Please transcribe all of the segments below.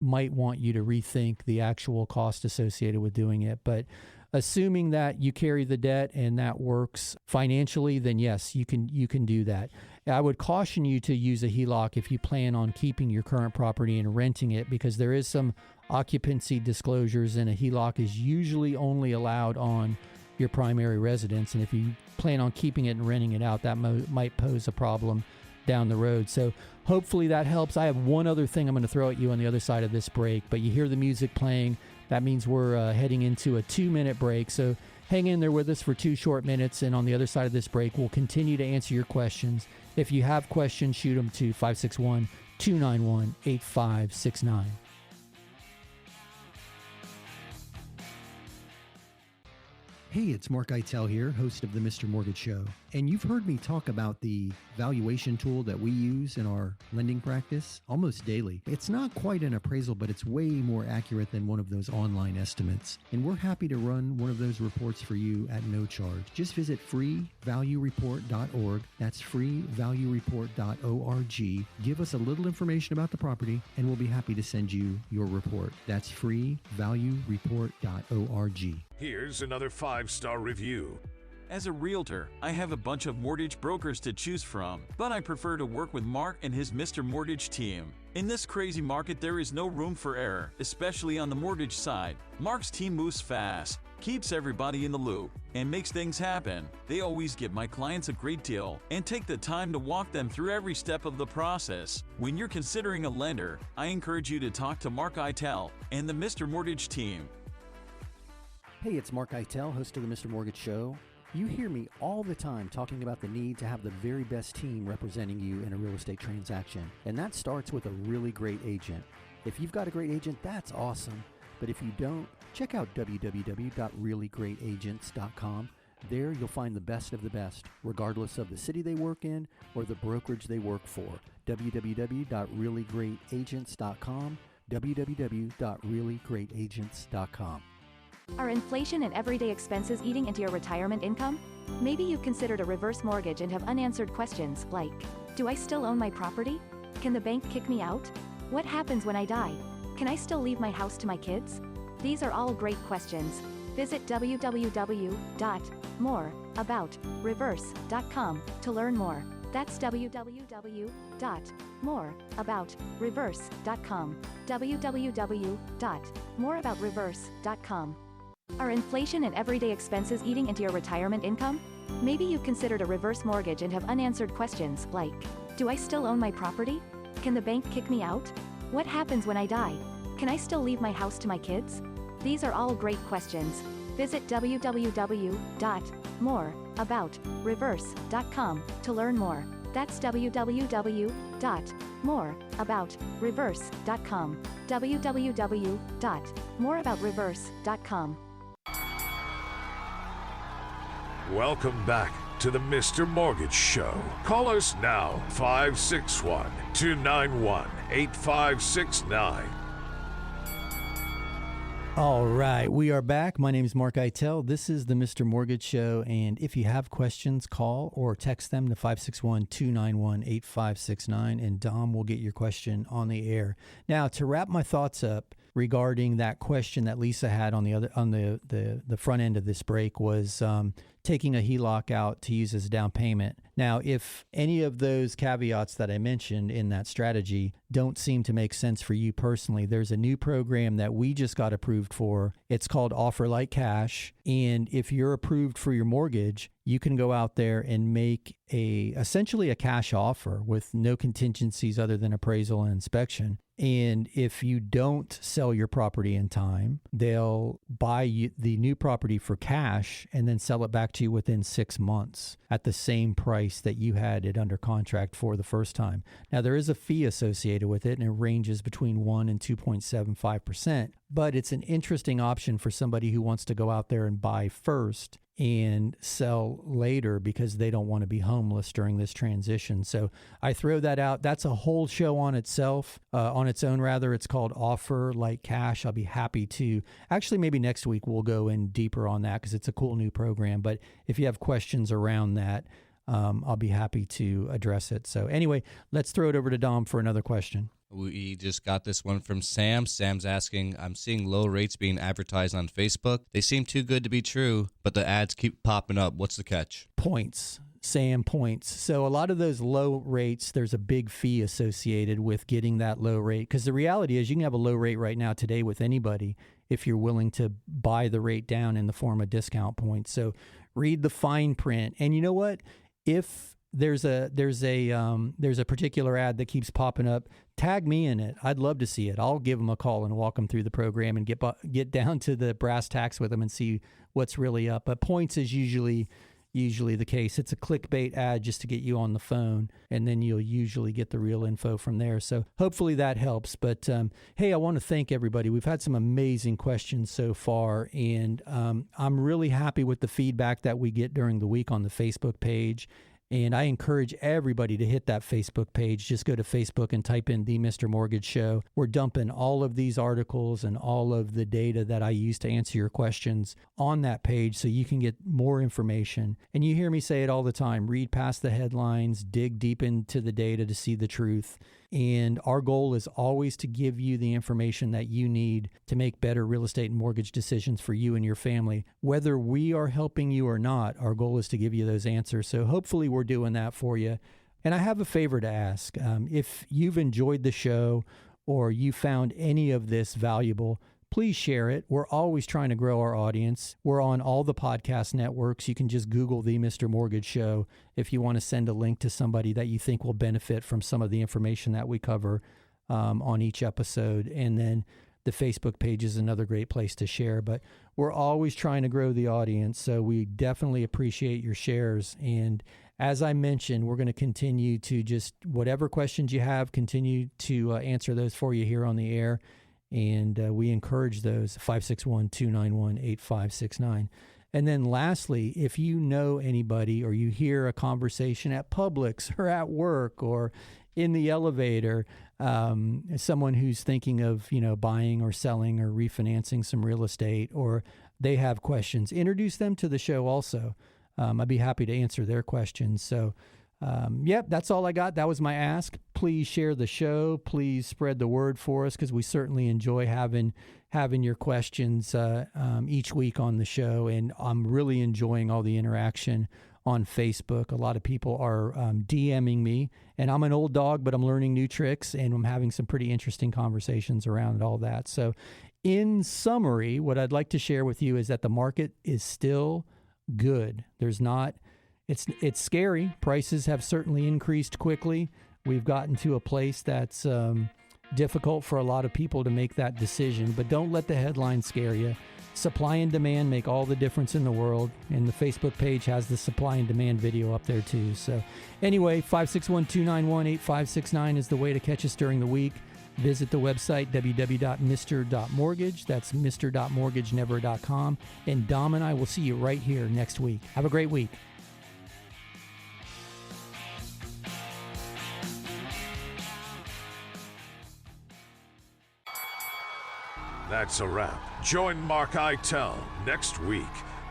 might want you to rethink the actual cost associated with doing it. But assuming that you carry the debt and that works financially, then yes, you can do that. I would caution you to use a HELOC if you plan on keeping your current property and renting it, because there is some occupancy disclosures, and a HELOC is usually only allowed on your primary residence. And if you plan on keeping it and renting it out, that might pose a problem down the road. So hopefully that helps. I have one other thing I'm going to throw at you on the other side of this break, but you hear the music playing. That means we're heading into a 2-minute break. So hang in there with us for 2 short minutes. And on the other side of this break, we'll continue to answer your questions. If you have questions, shoot them to 561-291-8569. Hey, it's mark-eitel here, host of the Mr. Mortgage Show. And you've heard me talk about the valuation tool that we use in our lending practice almost daily. It's not quite an appraisal, but it's way more accurate than one of those online estimates. And we're happy to run one of those reports for you at no charge. Just visit freevaluereport.org. That's freevaluereport.org. Give us a little information about the property, and we'll be happy to send you your report. That's freevaluereport.org. Here's another 5-star review. As a realtor, I have a bunch of mortgage brokers to choose from, but I prefer to work with Mark and his Mr. Mortgage team. In this crazy market, there is no room for error, especially on the mortgage side. Mark's team moves fast, keeps everybody in the loop, and makes things happen. They always give my clients a great deal and take the time to walk them through every step of the process. When you're considering a lender, I encourage you to talk to Mark-eitel and the Mr. Mortgage team. Hey, it's Mark-eitel, host of the Mr. Mortgage Show. You hear me all the time talking about the need to have the very best team representing you in a real estate transaction. And that starts with a really great agent. If you've got a great agent, that's awesome. But if you don't, check out www.reallyGreatAgents.com. There you'll find the best of the best, regardless of the city they work in or the brokerage they work for. www.reallyGreatAgents.com, www.reallyGreatAgents.com. Are inflation and everyday expenses eating into your retirement income? Maybe you've considered a reverse mortgage and have unanswered questions like, do I still own my property? Can the bank kick me out? What happens when I die? Can I still leave my house to my kids? These are all great questions. Visit www.moreaboutreverse.com to learn more. That's www.moreaboutreverse.com. www.moreaboutreverse.com. Are inflation and everyday expenses eating into your retirement income? Maybe you've considered a reverse mortgage and have unanswered questions like, do I still own my property? Can the bank kick me out? What happens when I die? Can I still leave my house to my kids? These are all great questions. Visit www.moreaboutreverse.com to learn more. That's www.moreaboutreverse.com. www.moreaboutreverse.com. Welcome back to the Mr. Mortgage Show. Call us now, 561-291-8569. All right, we are back. My name is Mark-eitel. This is the Mr. Mortgage Show, and if you have questions, call or text them to 561-291-8569, and Dom will get your question on the air. Now, to wrap my thoughts up regarding that question that Lisa had on the front end of this break was taking a HELOC out to use as a down payment. Now, if any of those caveats that I mentioned in that strategy don't seem to make sense for you personally, there's a new program that we just got approved for. It's called Offer Like Cash. And if you're approved for your mortgage, you can go out there and make essentially a cash offer with no contingencies other than appraisal and inspection. And if you don't sell your property in time, they'll buy the new property for cash and then sell it back to you within 6 months at the same price that you had it under contract for the first time. Now, there is a fee associated with it, and it ranges between 1 and 2.75%, but it's an interesting option for somebody who wants to go out there and buy first and sell later because they don't want to be homeless during this transition. So I throw that out. That's a whole show on itself, on its own rather. It's called Offer Like Cash. I'll be happy to, actually maybe next week we'll go in deeper on that because it's a cool new program. But if you have questions around that, I'll be happy to address it. So anyway, let's throw it over to Dom for another question. We just got this one from Sam. Sam's asking, I'm seeing low rates being advertised on Facebook. They seem too good to be true, but the ads keep popping up. What's the catch? Points. Sam, points. So a lot of those low rates, there's a big fee associated with getting that low rate. Because the reality is you can have a low rate right now today with anybody if you're willing to buy the rate down in the form of discount points. So read the fine print. And you know what? If there's a particular ad that keeps popping up, tag me in it. I'd love to see it. I'll give them a call and walk them through the program and get down to the brass tacks with them and see what's really up. But points is usually the case. It's a clickbait ad just to get you on the phone, and then you'll usually get the real info from there. So hopefully that helps. But hey, I want to thank everybody. We've had some amazing questions so far, and I'm really happy with the feedback that we get during the week on the Facebook page. And I encourage everybody to hit that Facebook page. Just go to Facebook and type in The Mr. Mortgage Show. We're dumping all of these articles and all of the data that I use to answer your questions on that page so you can get more information. And you hear me say it all the time. Read past the headlines, dig deep into the data to see the truth. And our goal is always to give you the information that you need to make better real estate and mortgage decisions for you and your family. Whether we are helping you or not, our goal is to give you those answers. So hopefully we're doing that for you. And I have a favor to ask. If you've enjoyed the show or you found any of this valuable, please share it. We're always trying to grow our audience. We're on all the podcast networks. You can just Google The Mr. Mortgage Show if you want to send a link to somebody that you think will benefit from some of the information that we cover on each episode. And then the Facebook page is another great place to share. But we're always trying to grow the audience, so we definitely appreciate your shares. And as I mentioned, we're going to continue to just, whatever questions you have, continue to answer those for you here on the air. And we encourage those, 561-291-8569. And then lastly, if you know anybody or you hear a conversation at Publix or at work or in the elevator, someone who's thinking of, buying or selling or refinancing some real estate, or they have questions, introduce them to the show also. I'd be happy to answer their questions. So that's all I got. That was my ask. Please share the show. Please spread the word for us, because we certainly enjoy having your questions each week on the show. And I'm really enjoying all the interaction on Facebook. A lot of people are DMing me, and I'm an old dog, but I'm learning new tricks, and I'm having some pretty interesting conversations around all that. So in summary, what I'd like to share with you is that the market is still good. It's scary. Prices have certainly increased quickly. We've gotten to a place that's difficult for a lot of people to make that decision, but don't let the headlines scare you. Supply and demand make all the difference in the world, and the Facebook page has the supply and demand video up there too. So anyway, 561-291-8569 is the way to catch us during the week. Visit the website, www.mr.mortgage. That's mr.mortgagenever.com. And Dom and I will see you right here next week. Have a great week. That's a wrap. Join mark-eitel next week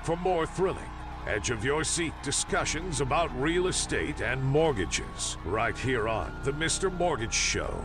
for more thrilling, edge-of-your-seat discussions about real estate and mortgages right here on The Mr. Mortgage Show.